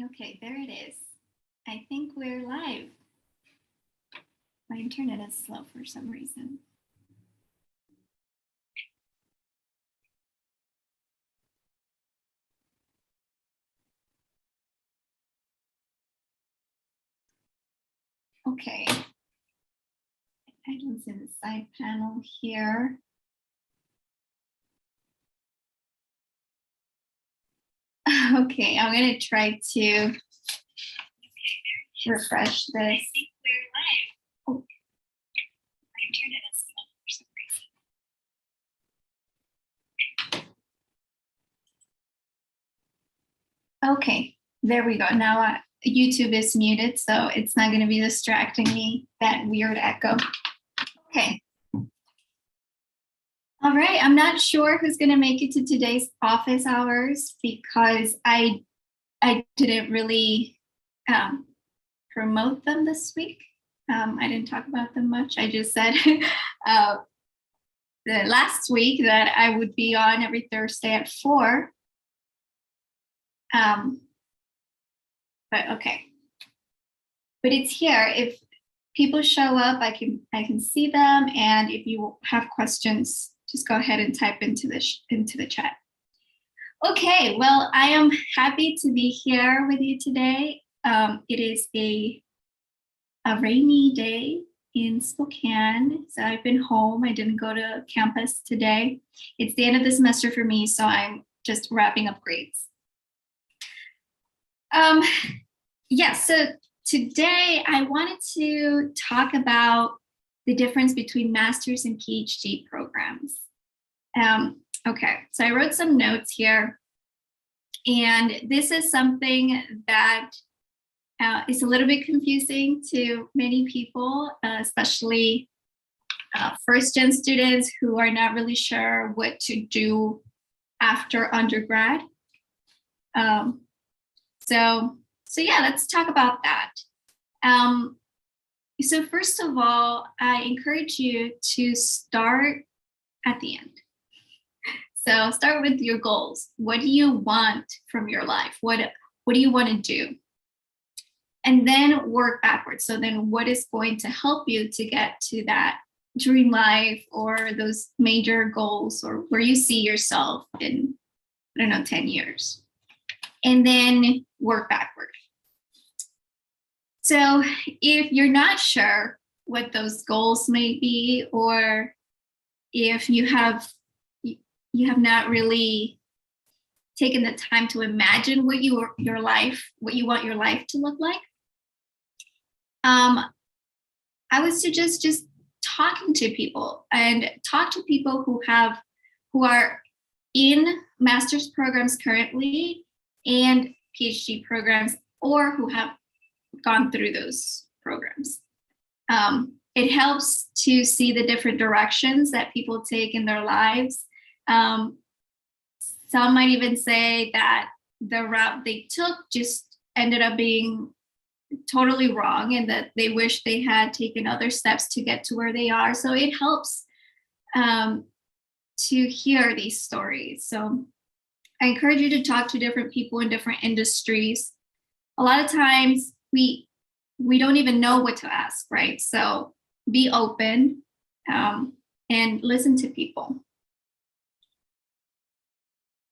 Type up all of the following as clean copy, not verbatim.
Okay, there it is. I think we're live. My internet is slow for some reason. Okay. Items in the side panel here. Okay, I'm going to try to refresh this. I think we're live. Oh, my internet is slow for some reason. Okay, there we go. Now YouTube is muted, so it's not going to be distracting me, that weird echo. Okay. All right, I'm not sure who's going to make it to today's office hours because I didn't really promote them this week. I didn't talk about them much. I just said the last week that I would be on every Thursday at 4. But okay. But it's here. If people show up, I can see them, and if you have questions, just go ahead and type into the chat. Okay, well, I am happy to be here with you today. It is a rainy day in Spokane, so I've been home. I didn't go to campus today. It's the end of the semester for me, so I'm just wrapping up grades. Yeah, so today I wanted to talk about the difference between master's and PhD programs. Okay, so I wrote some notes here, and this is something that is a little bit confusing to many people, especially first-gen students who are not really sure what to do after undergrad. So yeah, let's talk about that. So first of all, I encourage you to start at the end. So start with your goals. What do you want from your life? What do you want to do? And then work backwards. So then what is going to help you to get to that dream life or those major goals or where you see yourself in, I don't know, 10 years? And then work backward. So if you're not sure what those goals may be, or if you have not really taken the time to imagine what you want your life to look like, I would suggest just talking to people, and talk to people who are in master's programs currently and PhD programs, or who have gone through those programs. It helps to see the different directions that people take in their lives. Some might even say that the route they took just ended up being totally wrong, and that they wish they had taken other steps to get to where they are. So it helps to hear these stories. So I encourage you to talk to different people in different industries. A lot of times we don't even know what to ask, right? So be open and listen to people.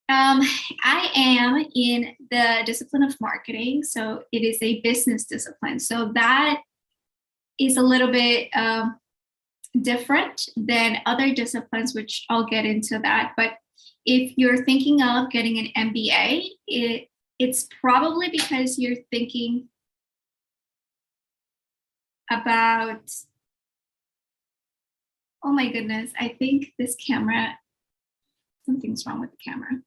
I am in the discipline of marketing, so it is a business discipline. So that is a little bit different than other disciplines, which I'll get into that. But if you're thinking of getting an MBA, it's probably because you're thinking about, oh my goodness, I think this camera, something's wrong with the camera.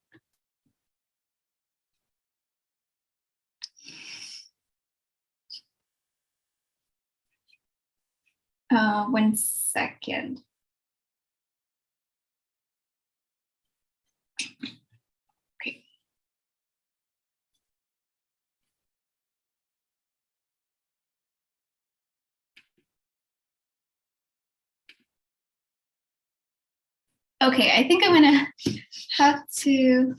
One second. Okay. Okay, I think I'm gonna have to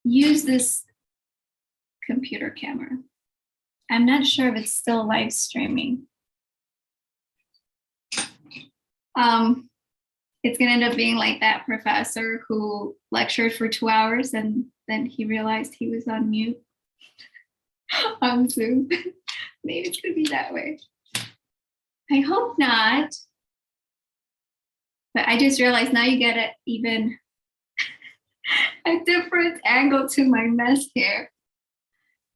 use this computer camera. I'm not sure if it's still live streaming. It's gonna end up being like that professor who lectured for 2 hours and then he realized he was on mute on Zoom. Maybe it's gonna be that way. I hope not. But I just realized now you get even a different angle to my mess here.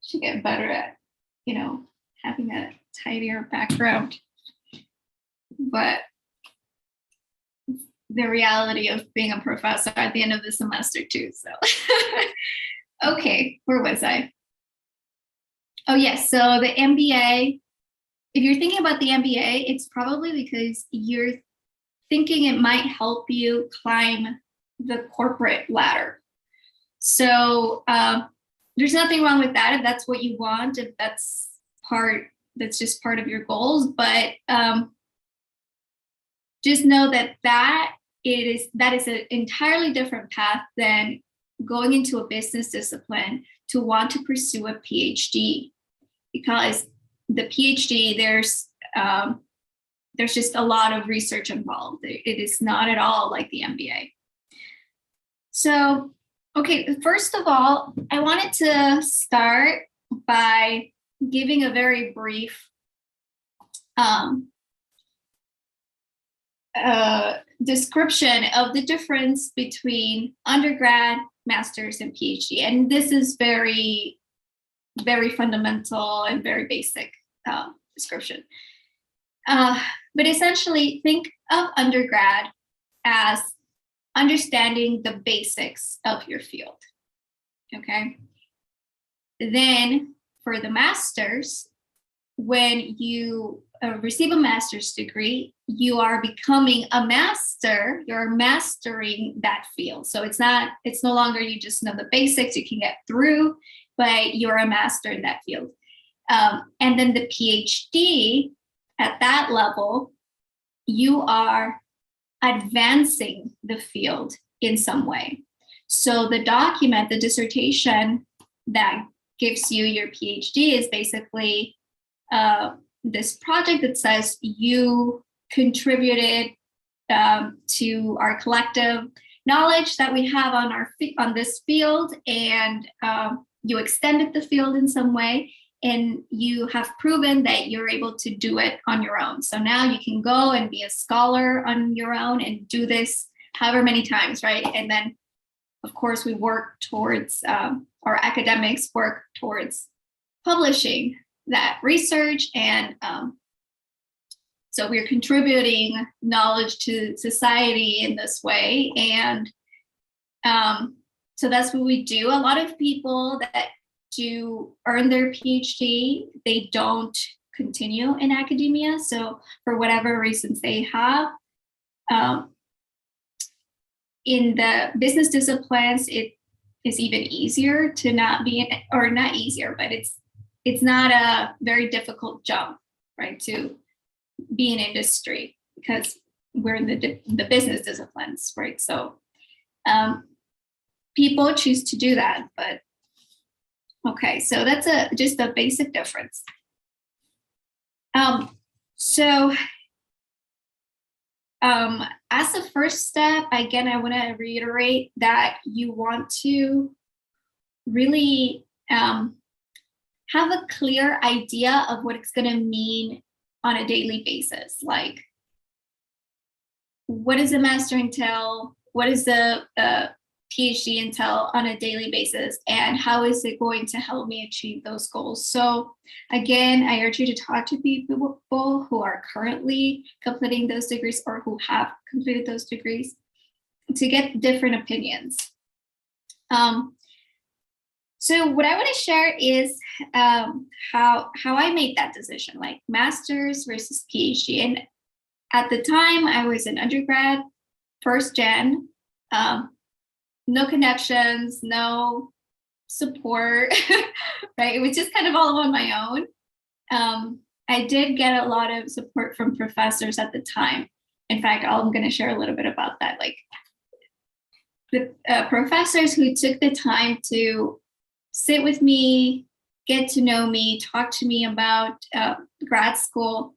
Should get better at, having a tidier background. But the reality of being a professor at the end of the semester too, so. Okay, where was I? Oh yes, so the MBA, if you're thinking about the MBA, it's probably because you're thinking it might help you climb the corporate ladder. So there's nothing wrong with that if that's what you want, if that's just part of your goals, but just know that is an entirely different path than going into a business discipline to want to pursue a PhD, because the PhD, there's just a lot of research involved. It is not at all like the MBA. So, okay, first of all, I wanted to start by giving a very brief description of the difference between undergrad, master's, and PhD. And this is very, very fundamental and very basic description. But essentially, think of undergrad as understanding the basics of your field, okay? Then for the master's, when you receive a master's degree, you are becoming a master, you're mastering that field. So it's no longer you just know the basics, you can get through, but you're a master in that field. And then the PhD, at that level, you are advancing the field in some way. So the document, the dissertation that gives you your PhD is basically this project that says you contributed to our collective knowledge that we have on this field, and you extended the field in some way, and you have proven that you're able to do it on your own. So now you can go and be a scholar on your own and do this however many times, right? And then, of course, we work towards, our academics work towards publishing that research. And so we're contributing knowledge to society in this way. And so that's what we do. A lot of people that do earn their PhD, they don't continue in academia. So for whatever reasons they have, in the business disciplines, it is even easier to not be in, or not easier, but it's not a very difficult jump, right, to be in industry, because we're in the business disciplines, right? So people choose to do that, but okay, so that's just a basic difference. So as a first step, again, I want to reiterate that you want to really have a clear idea of what it's going to mean on a daily basis. Like, what does a master entail? What does the PhD entail on a daily basis? And how is it going to help me achieve those goals? So again, I urge you to talk to people who are currently completing those degrees or who have completed those degrees to get different opinions. So what I want to share is how I made that decision, like master's versus PhD. And at the time, I was an undergrad, first gen, no connections, no support, right? It was just kind of all on my own. I did get a lot of support from professors at the time. In fact, I'm going to share a little bit about that. Like the professors who took the time to sit with me, get to know me, talk to me about grad school,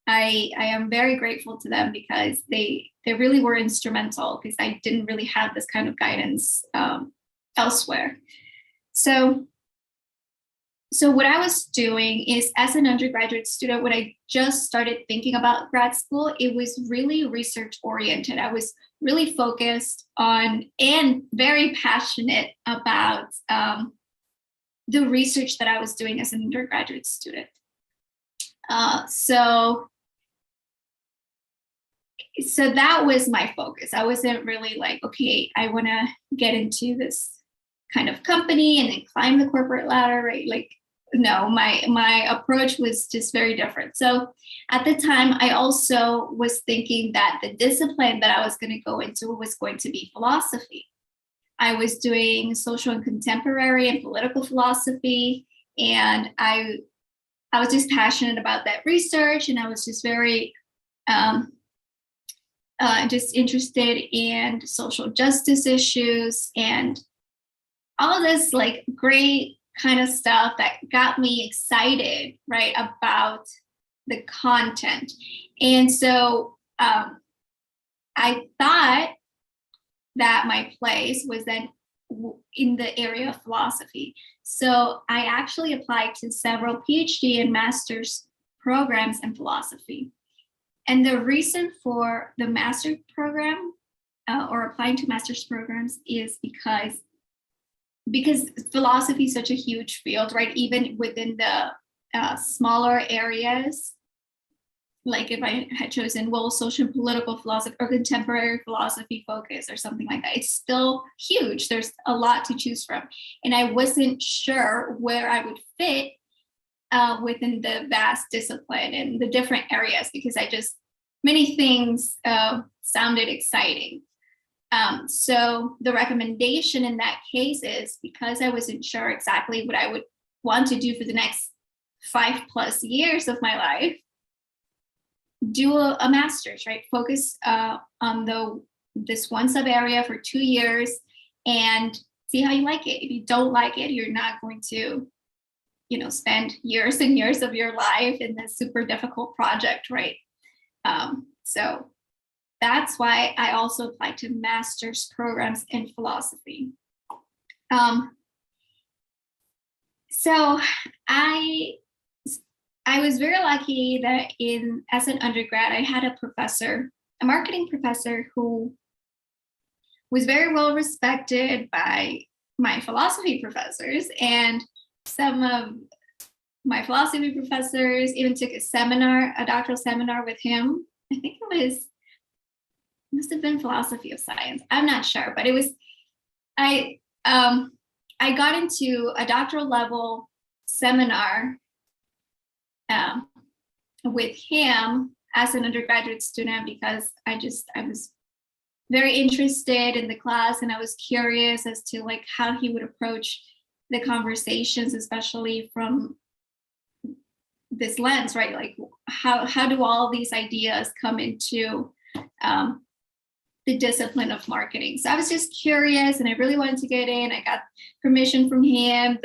I am very grateful to them because they really were instrumental, because I didn't really have this kind of guidance elsewhere. So what I was doing is, as an undergraduate student, when I just started thinking about grad school, it was really research oriented. I was really focused on and very passionate about the research that I was doing as an undergraduate student. So that was my focus. I wasn't really like, okay, I want to get into this kind of company and then climb the corporate ladder, right? Like, no, my approach was just very different. So at the time, I also was thinking that the discipline that I was going to go into was going to be philosophy. I was doing social and contemporary and political philosophy, and I was just passionate about that research, and I was just very just interested in social justice issues and all of this like great kind of stuff that got me excited, right, about the content. And so I thought that my place was then in the area of philosophy. So I actually applied to several PhD and master's programs in philosophy. And the reason for the master's program or applying to master's programs is because philosophy is such a huge field, right? Even within the smaller areas, like if I had chosen, well, social and political philosophy or contemporary philosophy focus or something like that, it's still huge. There's a lot to choose from. And I wasn't sure where I would fit within the vast discipline and the different areas, because many things sounded exciting. So the recommendation in that case is, because I wasn't sure exactly what I would want to do for the next 5+ years of my life, do a master's, right? Focus on this one sub area for 2 years and see how you like it. If you don't like it, you're not going to, spend years and years of your life in this super difficult project, right? So that's why I also applied to master's programs in philosophy. So I was very lucky that as an undergrad, I had a marketing professor who was very well respected by my philosophy professors, and some of my philosophy professors even took a doctoral seminar with him. I think it must have been philosophy of science. I'm not sure, but it was, I got into a doctoral level seminar with him as an undergraduate student, because I was very interested in the class, and I was curious as to like how he would approach the conversations, especially from this lens, right? Like how do all these ideas come into the discipline of marketing? So I was just curious, and I really wanted to get in. I got permission from him,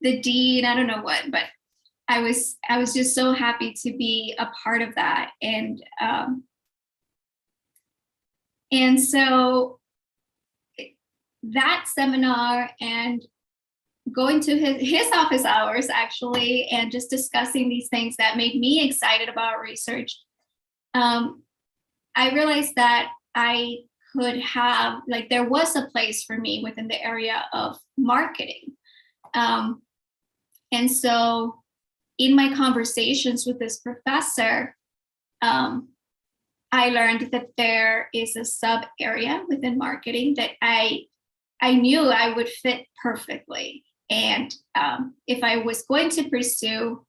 the dean, I don't know what, but I was just so happy to be a part of that. And so that seminar and going to his office hours actually, and just discussing these things that made me excited about research, I realized that I could have, like, there was a place for me within the area of marketing. And so in my conversations with this professor, I learned that there is a sub area within marketing that I knew I would fit perfectly. And if I was going to pursue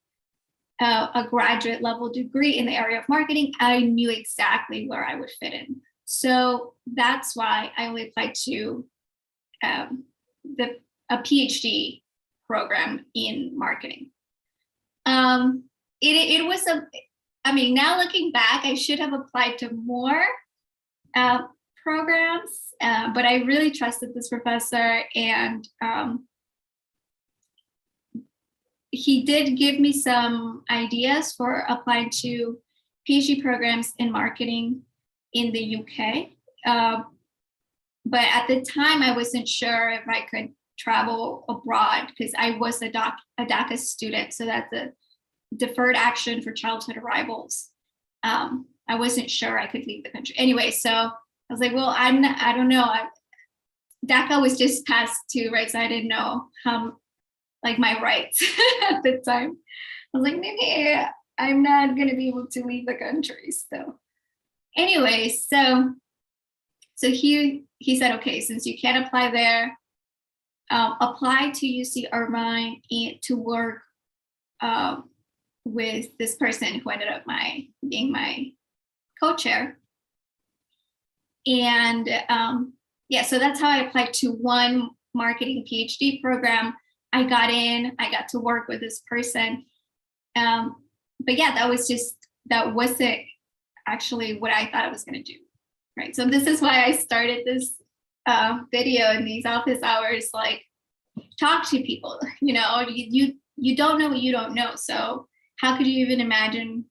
a graduate level degree in the area of marketing, I knew exactly where I would fit in. So that's why I only applied to a PhD program in marketing. It was now looking back, I should have applied to more programs, but I really trusted this professor, and he did give me some ideas for applying to PhD programs in marketing in the UK. But at the time, I wasn't sure if I could travel abroad because I was a DACA student. So that's a deferred action for childhood arrivals. I wasn't sure I could leave the country. Anyway, so I was like, well, I don't know. DACA was just passed too, right? So I didn't know how, like, my rights at the time. I was like, maybe I'm not going to be able to leave the country. So anyway, so he said, okay, since you can't apply there, apply to UC Irvine to work with this person who ended up being my co-chair. And so that's how I applied to one marketing PhD program. I got in, I got to work with this person. But yeah, that wasn't actually what I thought I was going to do. Right. So this is why I started this video in these office hours, like, talk to people. You know, you don't know what you don't know. So how could you even imagine,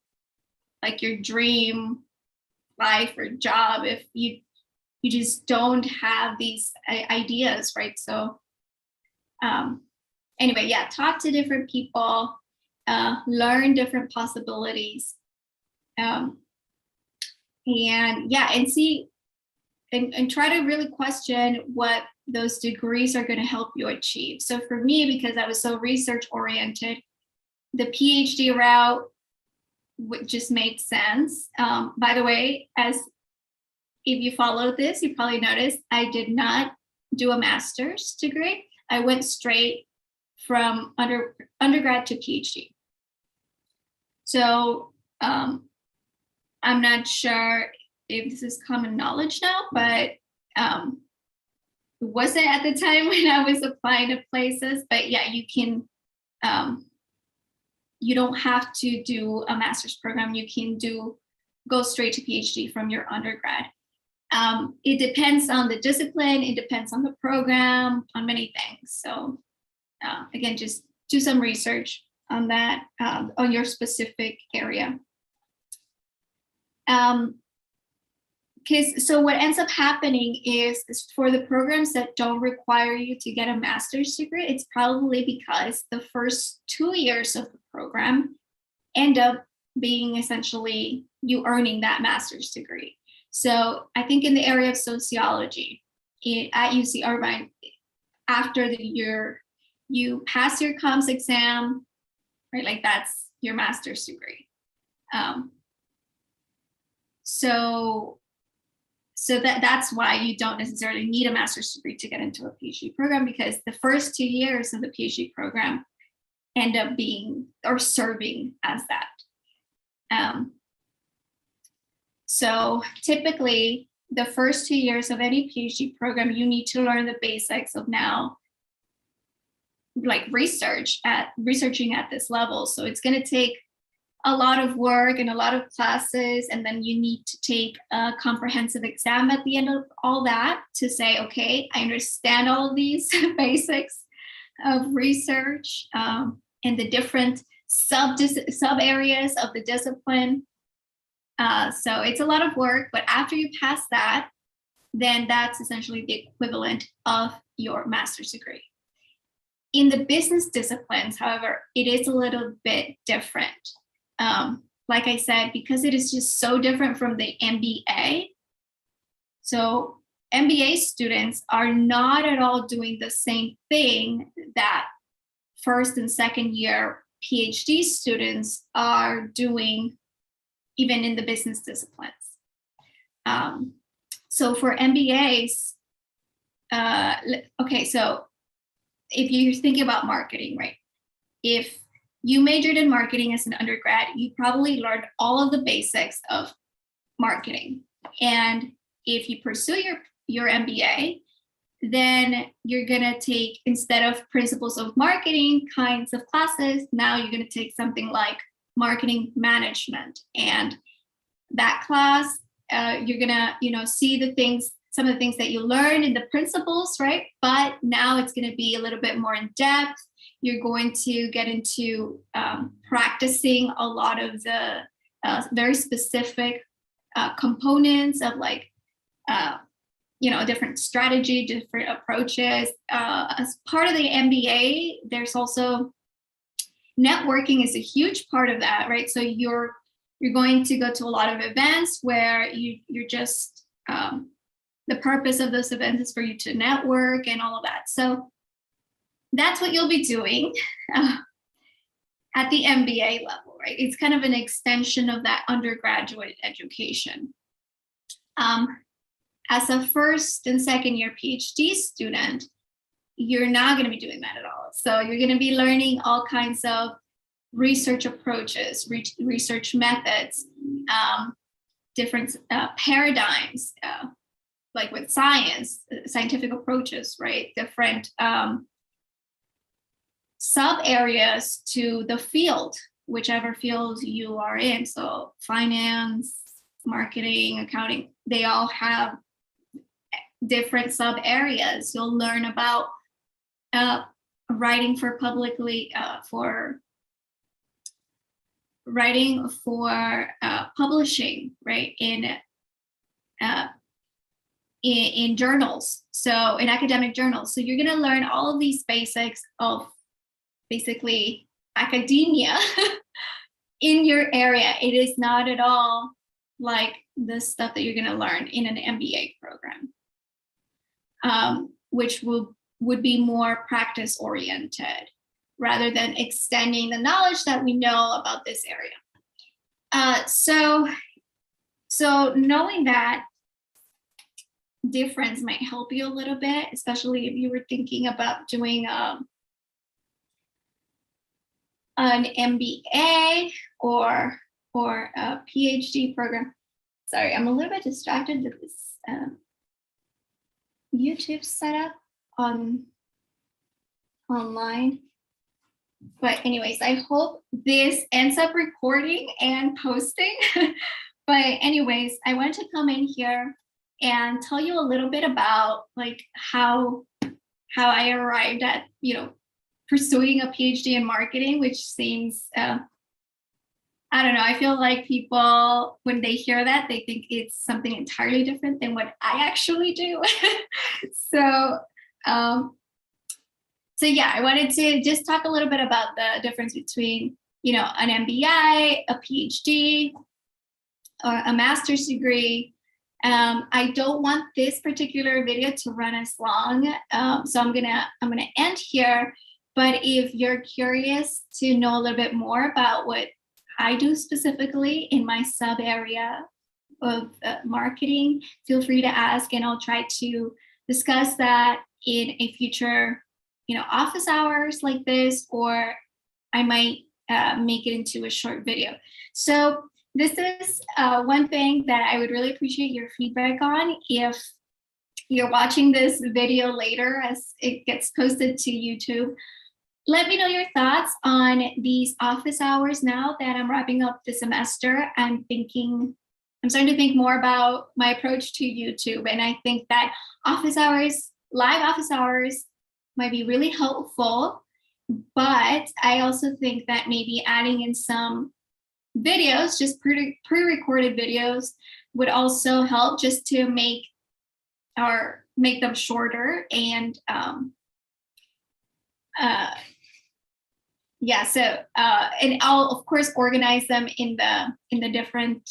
like, your dream life or job if you just don't have these ideas, right? So anyway, yeah, talk to different people, learn different possibilities, and see and try to really question what those degrees are going to help you achieve. So for me, because I was so research oriented, the PhD route just made sense. By the way, if you followed this, you probably noticed I did not do a master's degree. I went straight from undergrad to PhD. So I'm not sure if this is common knowledge now, but it wasn't at the time when I was applying to places. But yeah, you can, you don't have to do a master's program. You can go straight to PhD from your undergrad. It depends on the discipline. It depends on the program, on many things. So again, just do some research on that, on your specific area. So what ends up happening is for the programs that don't require you to get a master's degree, it's probably because the first 2 years of the program end up being essentially you earning that master's degree. So I think in the area of sociology at UC Irvine, after the year you pass your comms exam, right? Like, that's your master's degree. So that's why you don't necessarily need a master's degree to get into a PhD program, because the first 2 years of the PhD program end up being or serving as that. So typically, the first 2 years of any PhD program, you need to learn the basics of now, like, researching at this level. So it's going to take a lot of work and a lot of classes, and then you need to take a comprehensive exam at the end of all that to say, okay, I understand all of these basics of research and the different sub areas of the discipline. So it's a lot of work, but after you pass that, then that's essentially the equivalent of your master's degree. In the business disciplines, however, it is a little bit different. Like I said, because it is just so different from the MBA. So MBA students are not at all doing the same thing that first and second year PhD students are doing, even in the business disciplines. So for MBAs, okay, so if you're thinking about marketing, right? If you majored in marketing as an undergrad, you probably learned all of the basics of marketing. And if you pursue your MBA, then you're gonna take, instead of principles of marketing kinds of classes, now you're gonna take something like marketing management. And that class, you're gonna, see some of the things that you learned in the principles, right? But now it's gonna be a little bit more in depth. You're going to get into practicing a lot of the very specific components of like, different strategy, different approaches. As part of the MBA, there's also networking is a huge part of that, right? So you're going to go to a lot of events where you're just, the purpose of those events is for you to network and all of that. So that's what you'll be doing at the MBA level, right? It's kind of an extension of that undergraduate education. As a first and second year PhD student, you're not going to be doing that at all. So you're going to be learning all kinds of research approaches, research methods, different paradigms, like with science, scientific approaches, right? Different sub areas to the field, whichever field you are in. So finance, marketing, accounting, they all have different sub areas. You'll learn about writing for publicly, for writing for publishing, right, in journals, so in academic journals. So you're going to learn all of these basics of basically academia in your area. It is not at all like the stuff that you're going to learn in an MBA program, which would be more practice oriented rather than extending the knowledge that we know about this area. So knowing that difference might help you a little bit, especially if you were thinking about doing an MBA or a PhD program. Sorry, I'm a little bit distracted with this YouTube setup online. But anyways, I hope this ends up recording and posting. But anyways, I wanted to come in here and tell you a little bit about like how I arrived at, pursuing a PhD in marketing, which seems, I don't know, I feel like people, when they hear that, they think it's something entirely different than what I actually do. So yeah, I wanted to just talk a little bit about the difference between, an MBA, a PhD, or a master's degree. I don't want this particular video to run as long, so I'm gonna end here. But if you're curious to know a little bit more about what I do specifically in my sub area of marketing, feel free to ask, and I'll try to discuss that in a future, office hours like this, or I might make it into a short video. So this is one thing that I would really appreciate your feedback on. If you're watching this video later as it gets posted to YouTube, let me know your thoughts on these office hours. Now that I'm wrapping up the semester, I'm starting to think more about my approach to YouTube. And I think that live office hours might be really helpful, but I also think that maybe adding in some videos, just pre-recorded videos, would also help, just to make them shorter. And and I'll of course organize them in the different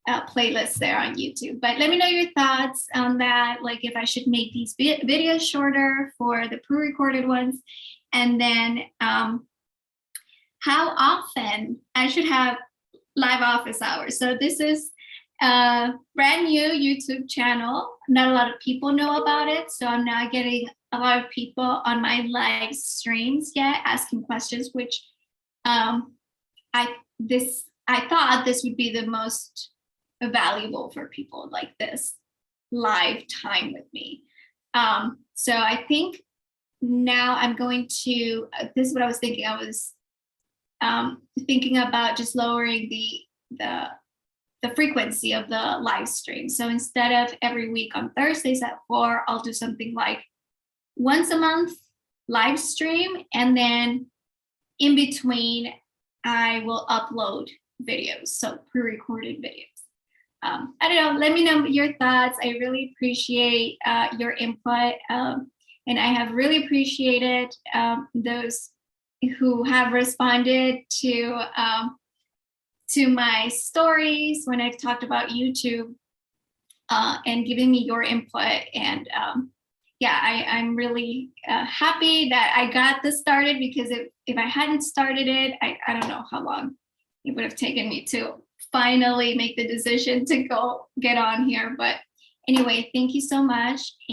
playlists there on YouTube. But let me know your thoughts on that, like if I should make these videos shorter for the pre-recorded ones, and then how often I should have live office hours. So this is a brand new YouTube channel. Not a lot of people know about it, so I'm not getting a lot of people on my live streams yet asking questions, which I thought this would be the most valuable for people, like this live time with me. So I think now I'm going to, this is what I was thinking. I was thinking about just lowering the frequency of the live stream. So instead of every week on Thursdays at 4, I'll do something like once a month live stream, and then in between, I will upload videos, so pre-recorded videos. I don't know, let me know your thoughts. I really appreciate your input. And I have really appreciated those who have responded to my stories when I've talked about YouTube, and giving me your input. And yeah, I'm really happy that I got this started, because if I hadn't started it, I don't know how long it would have taken me to finally make the decision to go get on here. But anyway, thank you so much.